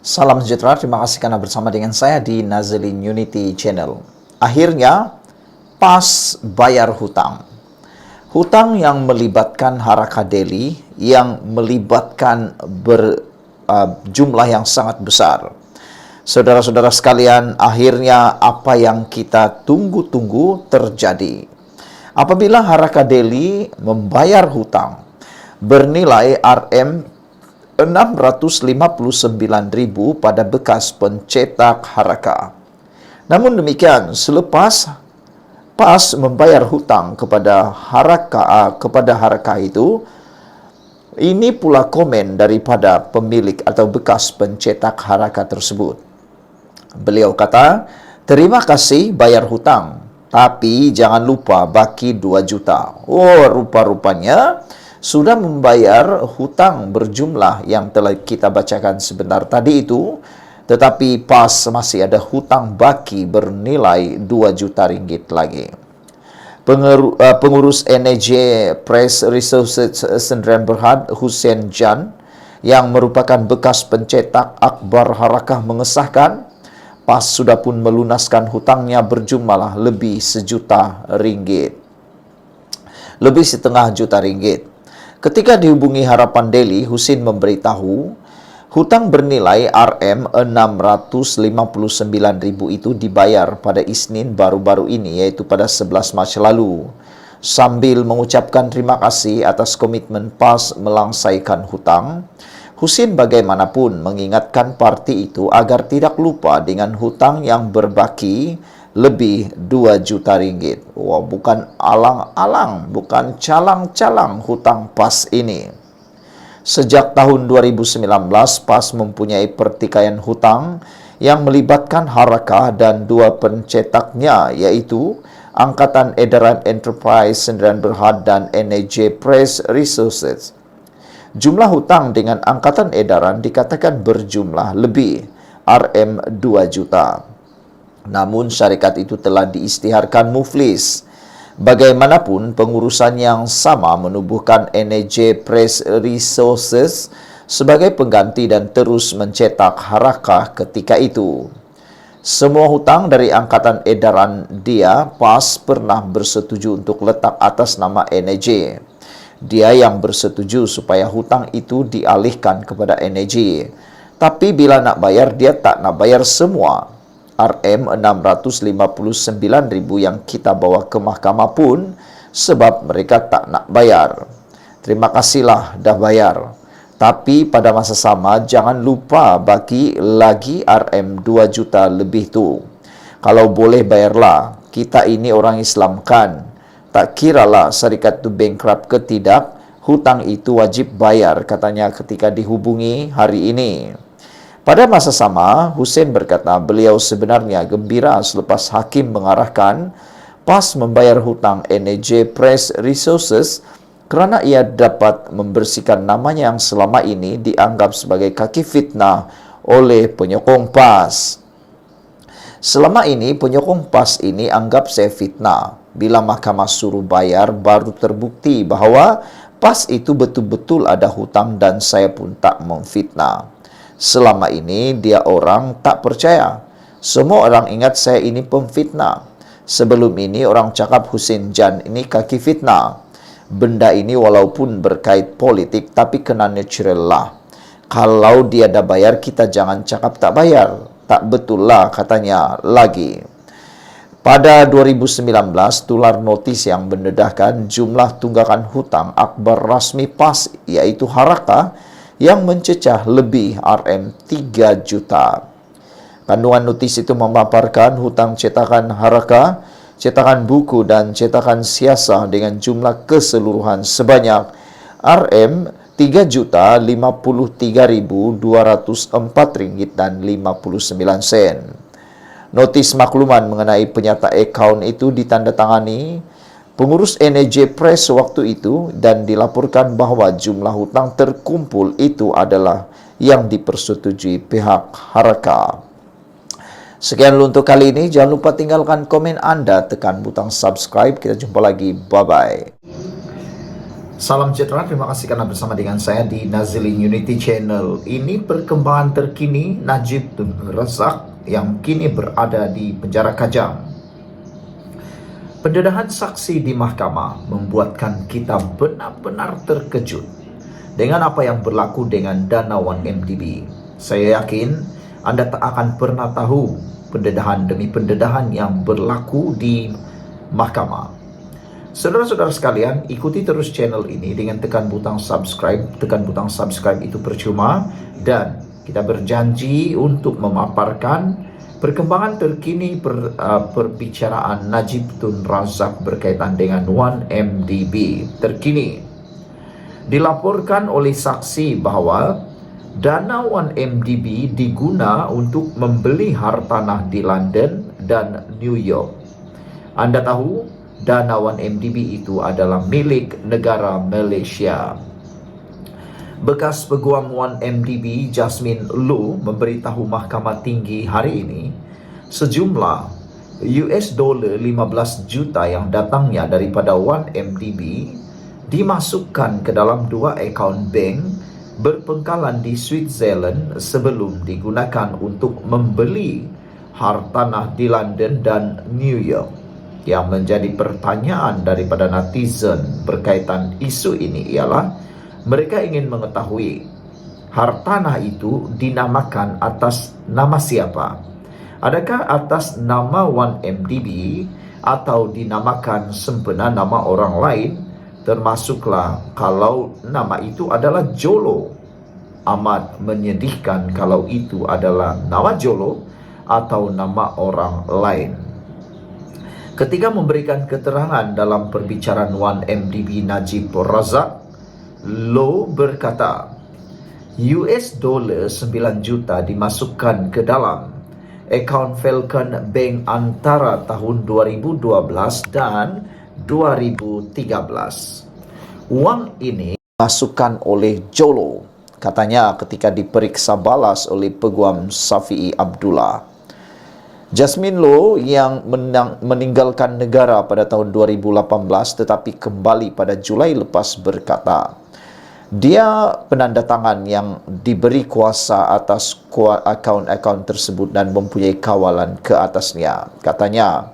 Salam sejahtera, terima kasih karena bersama dengan saya di Nazlin Unity Channel. Akhirnya, pas bayar hutang. Hutang yang melibatkan haraka daily, yang melibatkan jumlah yang sangat besar. Saudara-saudara sekalian, akhirnya apa yang kita tunggu-tunggu terjadi. Apabila haraka daily membayar hutang bernilai Rp659.000 pada bekas pencetak haraka. Namun demikian, selepas pas membayar hutang kepada haraka itu, ini pula komen daripada pemilik atau bekas pencetak haraka tersebut. Beliau kata, "Terima kasih bayar hutang, tapi jangan lupa baki 2 juta. Oh, rupa-rupanya sudah membayar hutang berjumlah yang telah kita bacakan sebentar tadi itu, tetapi pas masih ada hutang baki bernilai 2 juta ringgit lagi. Pengurus NAJ Press Resources Sdn Bhd Hussein Jan yang merupakan bekas pencetak akhbar harakah mengesahkan pas sudah pun melunaskan hutangnya berjumlah lebih setengah juta ringgit. Ketika dihubungi Harapan Daily, Husin memberitahu hutang bernilai Rp659.000 itu dibayar pada Isnin baru-baru ini, yaitu pada 11 Mac lalu. Sambil mengucapkan terima kasih atas komitmen PAS melangsaikan hutang, Husin bagaimanapun mengingatkan parti itu agar tidak lupa dengan hutang yang berbaki lebih 2 juta ringgit. Wah, bukan alang-alang, bukan calang-calang hutang PAS ini. Sejak tahun 2019, PAS mempunyai pertikaian hutang yang melibatkan Harakah dan 2 pencetaknya, yaitu Angkatan Edaran Enterprise Sdn Bhd dan NAJ Press Resources. Jumlah hutang dengan Angkatan Edaran dikatakan berjumlah lebih Rm2 juta. Namun syarikat itu telah diisytiharkan muflis. Bagaimanapun, pengurusan yang sama menubuhkan NAJ Press Resources sebagai pengganti dan terus mencetak harakah ketika itu. Semua hutang dari Angkatan Edaran PAS pernah bersetuju untuk letak atas nama NAJ. Dia yang bersetuju supaya hutang itu dialihkan kepada NAJ. Tapi bila nak bayar, dia tak nak bayar semua. Rm659.000 yang kita bawa ke mahkamah pun sebab mereka tak nak bayar. Terima kasihlah dah bayar. Tapi pada masa sama, jangan lupa bagi lagi Rm2 juta lebih tu. Kalau boleh bayarlah, kita ini orang Islam kan. Tak kiralah syarikat itu bankrupt ke tidak, hutang itu wajib bayar, katanya ketika dihubungi hari ini. Pada masa sama, Hussein berkata beliau sebenarnya gembira selepas hakim mengarahkan PAS membayar hutang NAJ Press Resources kerana ia dapat membersihkan namanya yang selama ini dianggap sebagai kaki fitnah oleh penyokong PAS. Selama ini, penyokong PAS ini anggap saya fitnah. Bila mahkamah suruh bayar, baru terbukti bahawa PAS itu betul-betul ada hutang dan saya pun tak memfitnah. Selama ini, dia orang tak percaya. Semua orang ingat saya ini pemfitnah. Sebelum ini, orang cakap Hussein Jan ini kaki fitnah. Benda ini walaupun berkait politik, tapi kena natural lah. Kalau dia dah bayar, kita jangan cakap tak bayar. Tak betul lah, katanya lagi. Pada 2019, tular notis yang mendedahkan jumlah tunggakan hutang akhbar rasmi PAS, iaitu Harakah, yang mencecah lebih Rm3 juta. Kandungan notis itu memaparkan hutang cetakan Harakah, cetakan buku dan cetakan siasah dengan jumlah keseluruhan sebanyak Rm3.053.204.59. Notis makluman mengenai penyata akaun itu ditandatangani pengurus NAJ Press waktu itu dan dilaporkan bahawa jumlah hutang terkumpul itu adalah yang dipersetujui pihak Harakah. Sekian dulu untuk kali ini. Jangan lupa tinggalkan komen anda, tekan butang subscribe. Kita jumpa lagi. Bye-bye. Salam sejahtera, terima kasih karena bersama dengan saya di Nazilin Unity Channel. Ini perkembangan terkini Najib Tun Razak yang kini berada di penjara Kajang. Pendedahan saksi di mahkamah membuatkan kita benar-benar terkejut dengan apa yang berlaku dengan Dana 1MDB. Saya yakin Anda tak akan pernah tahu pendedahan demi pendedahan yang berlaku di mahkamah. Saudara-saudara sekalian, ikuti terus channel ini dengan tekan butang subscribe. Tekan butang subscribe itu percuma, dan kita berjanji untuk memaparkan perkembangan terkini perbicaraan Najib Tun Razak berkaitan dengan 1MDB terkini. Dilaporkan oleh saksi bahwa dana 1MDB diguna untuk membeli hartanah di London dan New York. Anda tahu, dana 1MDB itu adalah milik negara Malaysia. Bekas peguam 1MDB Jasmine Low memberitahu Mahkamah Tinggi hari ini sejumlah $15 juta yang datangnya daripada 1MDB dimasukkan ke dalam 2 akaun bank berpengkalan di Switzerland sebelum digunakan untuk membeli hartanah di London dan New York. Yang menjadi pertanyaan daripada netizen berkaitan isu ini ialah mereka ingin mengetahui hartanah itu dinamakan atas nama siapa? Adakah atas nama 1MDB atau dinamakan sempena nama orang lain? Termasuklah kalau nama itu adalah Jolo. Amat menyedihkan kalau itu adalah nama Jolo atau nama orang lain. Ketika memberikan keterangan dalam perbicaraan 1MDB Najib Razak, Low berkata, $9 juta dimasukkan ke dalam akaun Falcon Bank antara tahun 2012 dan 2013. Uang ini dimasukkan oleh Jolo, katanya ketika diperiksa balas oleh Peguam Safi'i Abdullah. Jasmine Low yang meninggalkan negara pada tahun 2018 tetapi kembali pada Julai lepas berkata, dia penandatangan yang diberi kuasa atas akaun-akaun tersebut dan mempunyai kawalan ke atasnya. Katanya,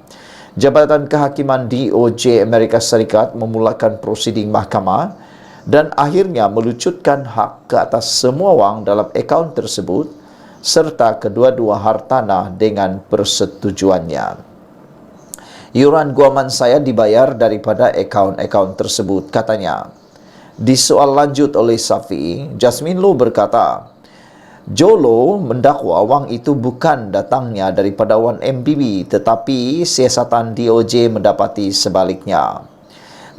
Jabatan Kehakiman DOJ Amerika Serikat memulakan prosiding mahkamah dan akhirnya melucutkan hak ke atas semua wang dalam akaun tersebut serta kedua-dua hartanah dengan persetujuannya. Iuran guaman saya dibayar daripada akaun-akaun tersebut, katanya. Di soal lanjut oleh Safi'i, Jasmine Low berkata, Jolo mendakwa wang itu bukan datangnya daripada 1MDB tetapi siasatan DOJ mendapati sebaliknya.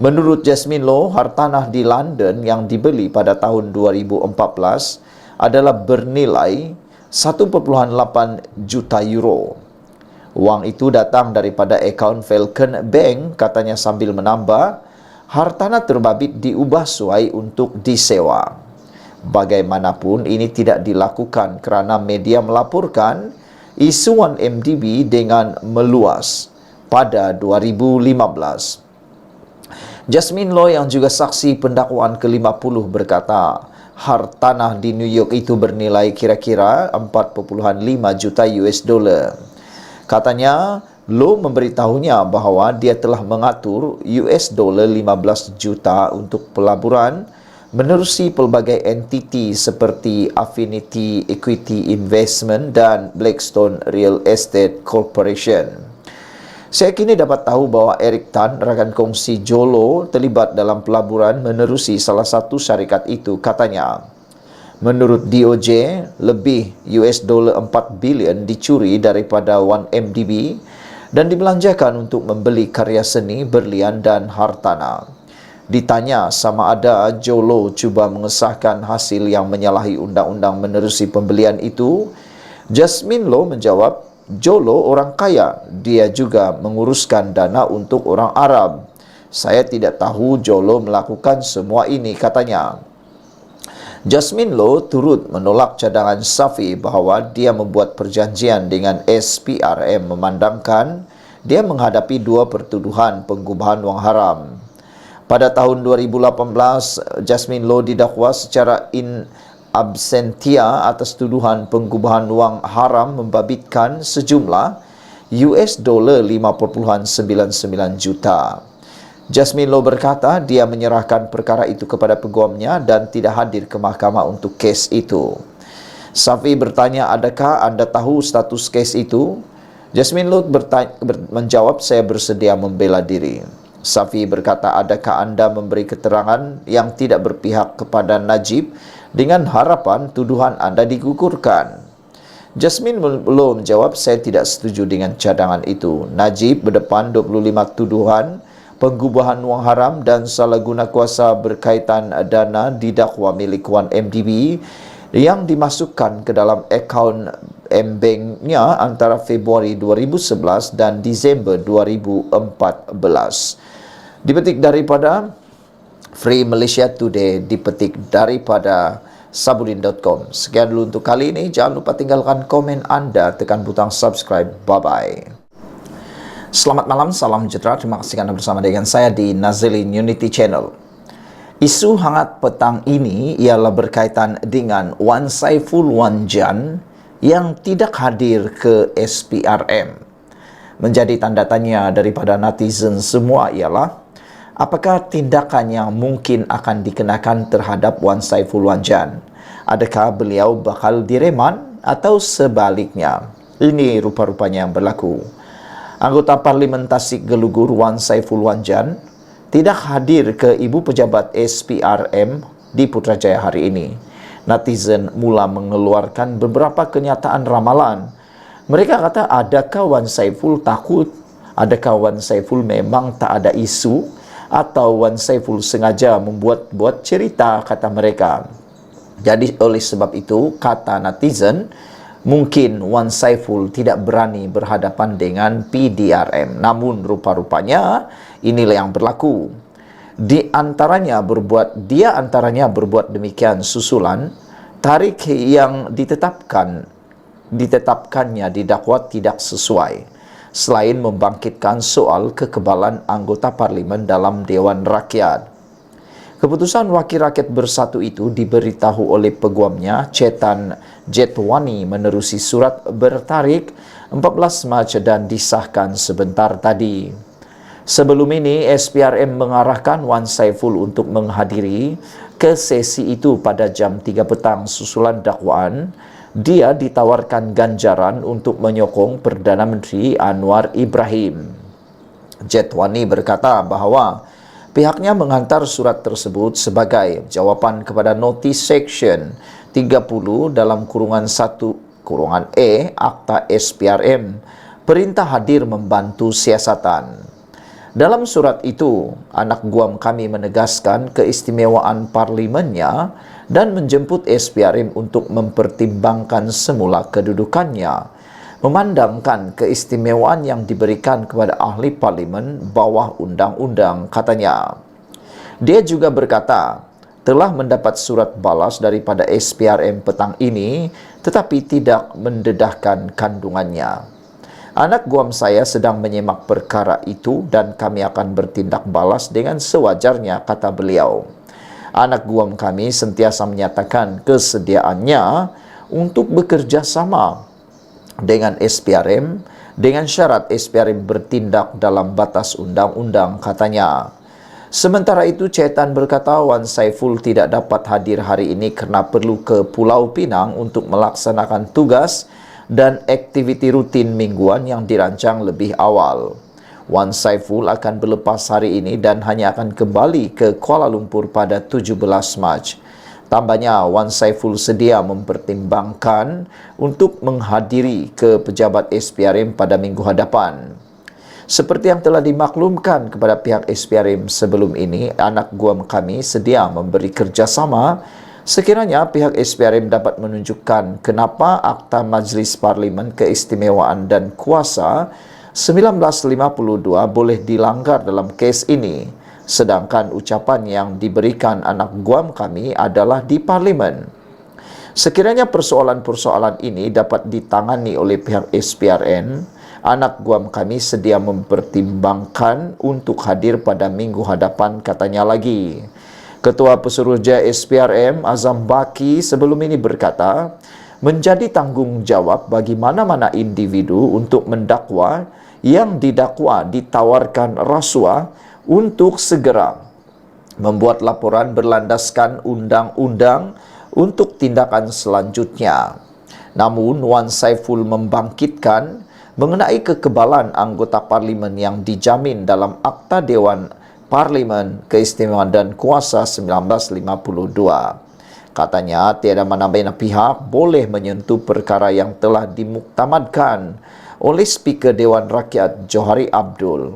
Menurut Jasmine Low, hartanah di London yang dibeli pada tahun 2014 adalah bernilai 1,8 juta euro. Wang itu datang daripada akaun Falcon Bank, katanya sambil menambah, hartanah terbabit diubah suai untuk disewa. Bagaimanapun ini tidak dilakukan kerana media melaporkan isu 1MDB dengan meluas pada 2015. Jasmine Low yang juga saksi pendakwaan ke-50 berkata, hartanah di New York itu bernilai kira-kira 4,5 juta $. Katanya, Low memberitahunya bahawa dia telah mengatur $15 juta untuk pelaburan menerusi pelbagai entiti seperti Affinity Equity Investment dan Blackstone Real Estate Corporation. Saya kini dapat tahu bahawa Eric Tan, rakan kongsi Jolo, terlibat dalam pelaburan menerusi salah satu syarikat itu, katanya. Menurut DOJ, lebih $4 bilion dicuri daripada 1MDB dan dibelanjakan untuk membeli karya seni, berlian dan hartanah. Ditanya sama ada Jolo cuba mengesahkan hasil yang menyalahi undang-undang menerusi pembelian itu, Jasmine Low menjawab, Jolo orang kaya, dia juga menguruskan dana untuk orang Arab. Saya tidak tahu Jolo melakukan semua ini, katanya. Jasmine Low turut menolak cadangan Safi bahawa dia membuat perjanjian dengan SPRM memandangkan dia menghadapi 2 pertuduhan penggubahan wang haram. Pada tahun 2018, Jasmine Low didakwa secara in absentia atas tuduhan penggubahan wang haram membabitkan sejumlah $5.99 juta. Jasmine Low berkata dia menyerahkan perkara itu kepada peguamnya dan tidak hadir ke mahkamah untuk kes itu. Safi bertanya, adakah anda tahu status kes itu? Jasmine Low menjawab, saya bersedia membela diri. Safi berkata, adakah anda memberi keterangan yang tidak berpihak kepada Najib dengan harapan tuduhan anda digugurkan? Jasmine Low menjawab, saya tidak setuju dengan cadangan itu. Najib berdepan 25 tuduhan penggubahan wang haram dan salah guna kuasa berkaitan dana didakwa milik Wan MDB yang dimasukkan ke dalam akaun M-Bank-nya antara Februari 2011 dan Disember 2014. Dipetik daripada Free Malaysia Today, dipetik daripada Sabudin.com. Sekian dulu untuk kali ini. Jangan lupa tinggalkan komen anda, tekan butang subscribe. Bye-bye. Selamat malam, salam sejahtera. Terima kasih Anda bersama dengan saya di Nazilin Unity Channel. Isu hangat petang ini ialah berkaitan dengan Wan Saiful Wan Jan yang tidak hadir ke SPRM. Menjadi tanda tanya daripada netizen semua ialah, apakah tindakan yang mungkin akan dikenakan terhadap Wan Saiful Wan Jan? Adakah beliau bakal direman atau sebaliknya? Ini rupa-rupanya yang berlaku. Anggota Parlimen Tasik Gelugur Wan Saiful Wan Jan tidak hadir ke Ibu Pejabat SPRM di Putrajaya hari ini. Netizen mula mengeluarkan beberapa kenyataan ramalan. Mereka kata, adakah Wan Saiful takut? Adakah Wan Saiful memang tak ada isu? Atau Wan Saiful sengaja membuat-buat cerita, kata mereka. Jadi oleh sebab itu, kata netizen, mungkin Wan Saiful tidak berani berhadapan dengan PDRM. Namun rupa-rupanya inilah yang berlaku. Dia antaranya berbuat demikian susulan tarikh yang ditetapkannya didakwa tidak sesuai, selain membangkitkan soal kekebalan anggota parlimen dalam Dewan Rakyat. Keputusan Wakil Rakyat Bersatu itu diberitahu oleh peguamnya Chetan Jetwani menerusi surat bertarik 14 Mac dan disahkan sebentar tadi. Sebelum ini, SPRM mengarahkan Wan Saiful untuk menghadiri ke sesi itu pada jam 3 petang susulan dakwaan. Dia ditawarkan ganjaran untuk menyokong Perdana Menteri Anwar Ibrahim. Jetwani berkata bahawa pihaknya menghantar surat tersebut sebagai jawapan kepada notis seksyen 30 dalam kurungan 1 kurungan E Akta SPRM, perintah hadir membantu siasatan. Dalam surat itu, anak guam kami menegaskan keistimewaan parlimennya dan menjemput SPRM untuk mempertimbangkan semula kedudukannya, memandangkan keistimewaan yang diberikan kepada ahli parlimen bawah undang-undang, katanya. Dia juga berkata, telah mendapat surat balas daripada SPRM petang ini, tetapi tidak mendedahkan kandungannya. Anak guam saya sedang menyemak perkara itu dan kami akan bertindak balas dengan sewajarnya, kata beliau. Anak guam kami sentiasa menyatakan kesediaannya untuk bekerja sama dengan SPRM dengan syarat SPRM bertindak dalam batas undang-undang, katanya. Sementara itu, Chetan berkata Wan Saiful tidak dapat hadir hari ini kerana perlu ke Pulau Pinang untuk melaksanakan tugas dan aktiviti rutin mingguan yang dirancang lebih awal. Wan Saiful akan berlepas hari ini dan hanya akan kembali ke Kuala Lumpur pada 17 Mac. Tambahnya, Wan Saiful sedia mempertimbangkan untuk menghadiri ke pejabat SPRM pada minggu hadapan. Seperti yang telah dimaklumkan kepada pihak SPRM sebelum ini, anak guam kami sedia memberi kerjasama sekiranya pihak SPRM dapat menunjukkan kenapa Akta Majlis Parlimen Keistimewaan dan Kuasa 1952 boleh dilanggar dalam kes ini, sedangkan ucapan yang diberikan anak guam kami adalah di Parlimen. Sekiranya persoalan-persoalan ini dapat ditangani oleh pihak SPRM, Anak guam kami sedia mempertimbangkan untuk hadir pada minggu hadapan, katanya lagi. Ketua Pesuruhjaya SPRM Azam Baki sebelum ini berkata, menjadi tanggungjawab bagi mana-mana individu untuk mendakwa yang didakwa ditawarkan rasuah untuk segera membuat laporan berlandaskan undang-undang untuk tindakan selanjutnya. Namun, Wan Saiful membangkitkan mengenai kekebalan anggota parlimen yang dijamin dalam Akta Dewan Parlimen Keistimewaan dan Kuasa 1952. Katanya, tiada mana-mana pihak boleh menyentuh perkara yang telah dimuktamadkan oleh Speaker Dewan Rakyat Johari Abdul.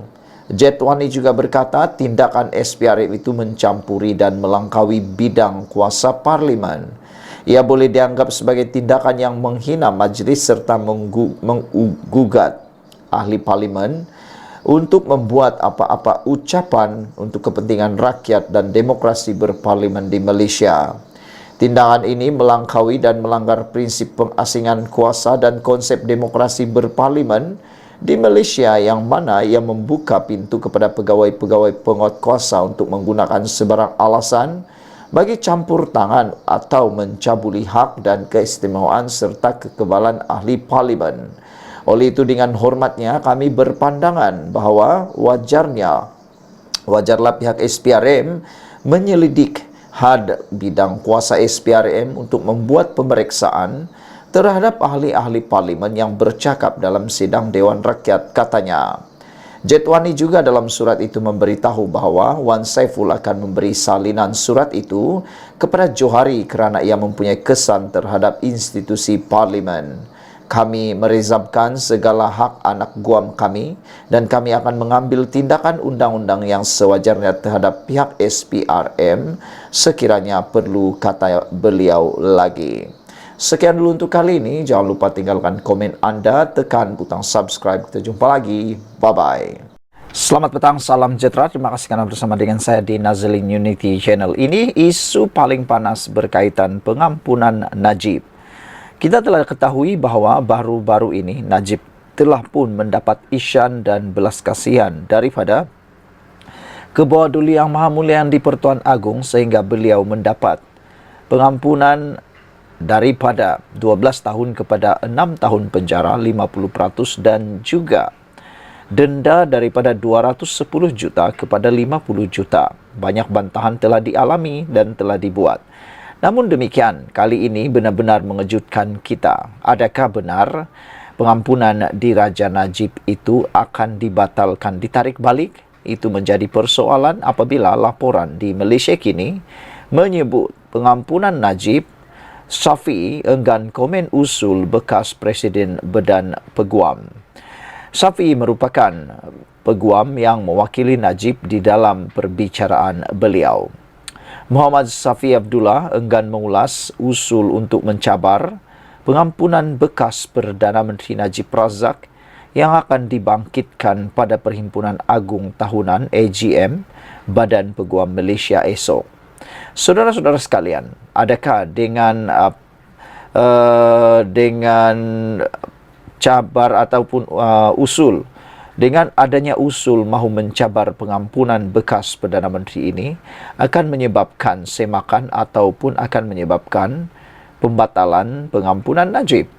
Jetwani juga berkata, tindakan SPRM itu mencampuri dan melangkaui bidang kuasa parlimen. Ia boleh dianggap sebagai tindakan yang menghina majlis serta menggugat ahli parlimen untuk membuat apa-apa ucapan untuk kepentingan rakyat dan demokrasi berparlimen di Malaysia. Tindakan ini melangkaui dan melanggar prinsip pengasingan kuasa dan konsep demokrasi berparlimen di Malaysia, yang mana ia membuka pintu kepada pegawai-pegawai penguatkuasa untuk menggunakan sebarang alasan bagi campur tangan atau mencabuli hak dan keistimewaan serta kekebalan ahli parlimen. Oleh itu, dengan hormatnya kami berpandangan bahawa wajarlah pihak SPRM menyelidik had bidang kuasa SPRM untuk membuat pemeriksaan terhadap ahli-ahli parlimen yang bercakap dalam sidang Dewan Rakyat, katanya. Jetwani juga dalam surat itu memberitahu bahawa Wan Saiful akan memberi salinan surat itu kepada Johari kerana ia mempunyai kesan terhadap institusi parlimen. Kami merezabkan segala hak anak guam kami dan kami akan mengambil tindakan undang-undang yang sewajarnya terhadap pihak SPRM sekiranya perlu, kata beliau lagi. Sekian dulu untuk kali ini. Jangan lupa tinggalkan komen anda, tekan butang subscribe. Kita jumpa lagi. Bye-bye. Selamat petang, salam sejahtera. Terima kasih karena bersama dengan saya di Nazlin Unity Channel. Ini isu paling panas berkaitan pengampunan Najib. Kita telah ketahui bahawa baru-baru ini Najib telah pun mendapat isyan dan belas kasihan daripada Kebawah Duli Yang Maha Mulia di Pertuan Agong, sehingga beliau mendapat pengampunan daripada 12 tahun kepada 6 tahun penjara 50% dan juga denda daripada 210 juta kepada 50 juta. Banyak bantahan telah dialami dan telah dibuat. Namun demikian, kali ini benar-benar mengejutkan kita. Adakah benar pengampunan di Raja Najib itu akan dibatalkan, ditarik balik? Itu menjadi persoalan apabila laporan di Malaysia kini menyebut pengampunan Najib. Syafiee enggan komen usul bekas Presiden Badan Peguam. Syafiee merupakan peguam yang mewakili Najib di dalam perbicaraan beliau. Muhammad Syafiee Abdullah enggan mengulas usul untuk mencabar pengampunan bekas Perdana Menteri Najib Razak yang akan dibangkitkan pada Perhimpunan Agung Tahunan AGM Badan Peguam Malaysia esok. Saudara-saudara sekalian, adakah dengan cabar ataupun usul, dengan adanya usul mahu mencabar pengampunan bekas Perdana Menteri ini akan menyebabkan semakan ataupun akan menyebabkan pembatalan pengampunan Najib?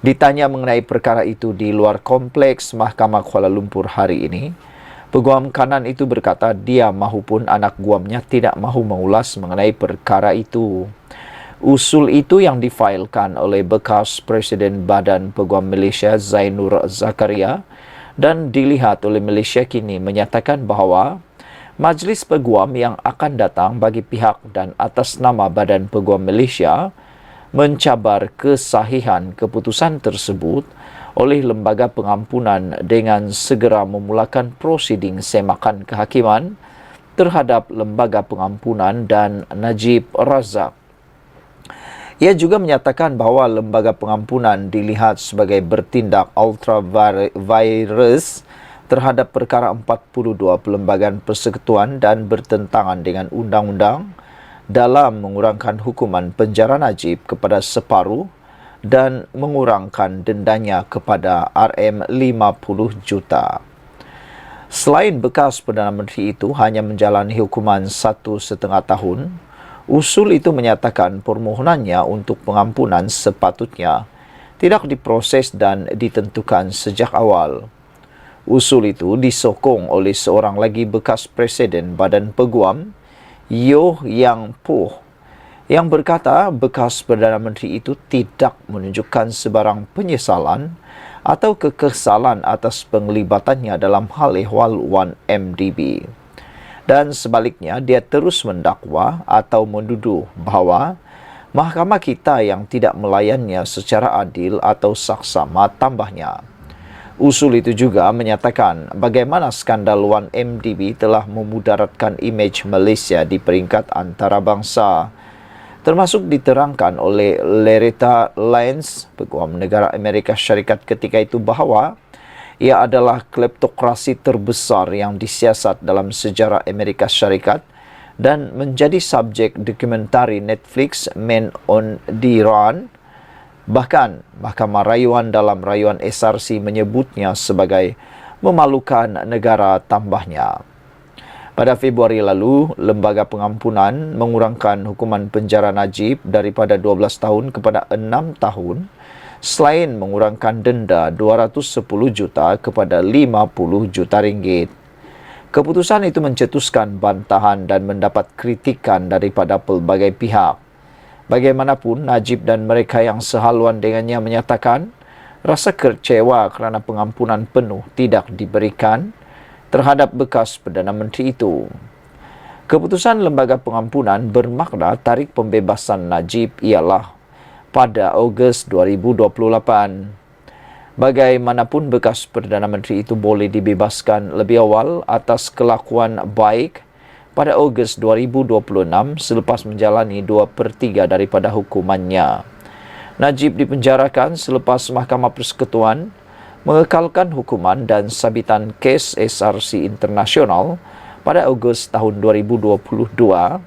Ditanya mengenai perkara itu di luar kompleks Mahkamah Kuala Lumpur hari ini, peguam kanan itu berkata dia mahupun anak guamnya tidak mahu mengulas mengenai perkara itu. Usul itu yang difailkan oleh bekas Presiden Badan Peguam Malaysia Zainur Zakaria dan dilihat oleh Malaysia kini menyatakan bahawa Majlis Peguam yang akan datang bagi pihak dan atas nama Badan Peguam Malaysia mencabar kesahihan keputusan tersebut oleh Lembaga Pengampunan dengan segera memulakan prosiding semakan kehakiman terhadap Lembaga Pengampunan dan Najib Razak. Ia juga menyatakan bahawa Lembaga Pengampunan dilihat sebagai bertindak ultra-virus terhadap perkara 42 Perlembagaan Persekutuan dan bertentangan dengan undang-undang dalam mengurangkan hukuman penjara Najib kepada separuh dan mengurangkan dendanya kepada RM50 juta. Selain bekas Perdana Menteri itu hanya menjalani hukuman 1,5 tahun, usul itu menyatakan permohonannya untuk pengampunan sepatutnya tidak diproses dan ditentukan sejak awal. Usul itu disokong oleh seorang lagi bekas Presiden Badan Peguam, Yeo Yang Poh, yang berkata bekas Perdana Menteri itu tidak menunjukkan sebarang penyesalan atau kekesalan atas penglibatannya dalam hal ehwal 1MDB. Dan sebaliknya, dia terus mendakwa atau menuduh bahawa mahkamah kita yang tidak melayannya secara adil atau saksama, tambahnya. Usul itu juga menyatakan bagaimana skandal 1MDB telah memudaratkan imej Malaysia di peringkat antarabangsa, termasuk diterangkan oleh Loretta Lyons, Peguam Negara Amerika Syarikat ketika itu, bahawa ia adalah kleptokrasi terbesar yang disiasat dalam sejarah Amerika Syarikat dan menjadi subjek dokumentari Netflix Men on the Run. Bahkan, Mahkamah Rayuan dalam rayuan SRC menyebutnya sebagai memalukan negara, tambahnya. Pada Februari lalu, Lembaga Pengampunan mengurangkan hukuman penjara Najib daripada 12 tahun kepada 6 tahun, selain mengurangkan denda 210 juta kepada 50 juta ringgit. Keputusan itu mencetuskan bantahan dan mendapat kritikan daripada pelbagai pihak. Bagaimanapun, Najib dan mereka yang sehaluan dengannya menyatakan rasa kecewa kerana pengampunan penuh tidak diberikan terhadap bekas Perdana Menteri itu. Keputusan Lembaga Pengampunan bermakna tarik pembebasan Najib ialah pada Ogos 2028. Bagaimanapun, bekas Perdana Menteri itu boleh dibebaskan lebih awal atas kelakuan baik pada Ogos 2026 selepas menjalani 2/3 daripada hukumannya. Najib dipenjarakan selepas Mahkamah Persekutuan mengekalkan hukuman dan sabitan kes SRC Internasional pada Ogos tahun 2022.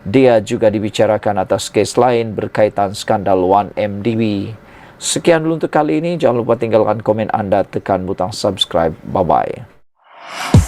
Dia juga dibicarakan atas kes lain berkaitan skandal 1MDB. Sekian dulu untuk kali ini. Jangan lupa tinggalkan komen anda, tekan butang subscribe. Bye-bye.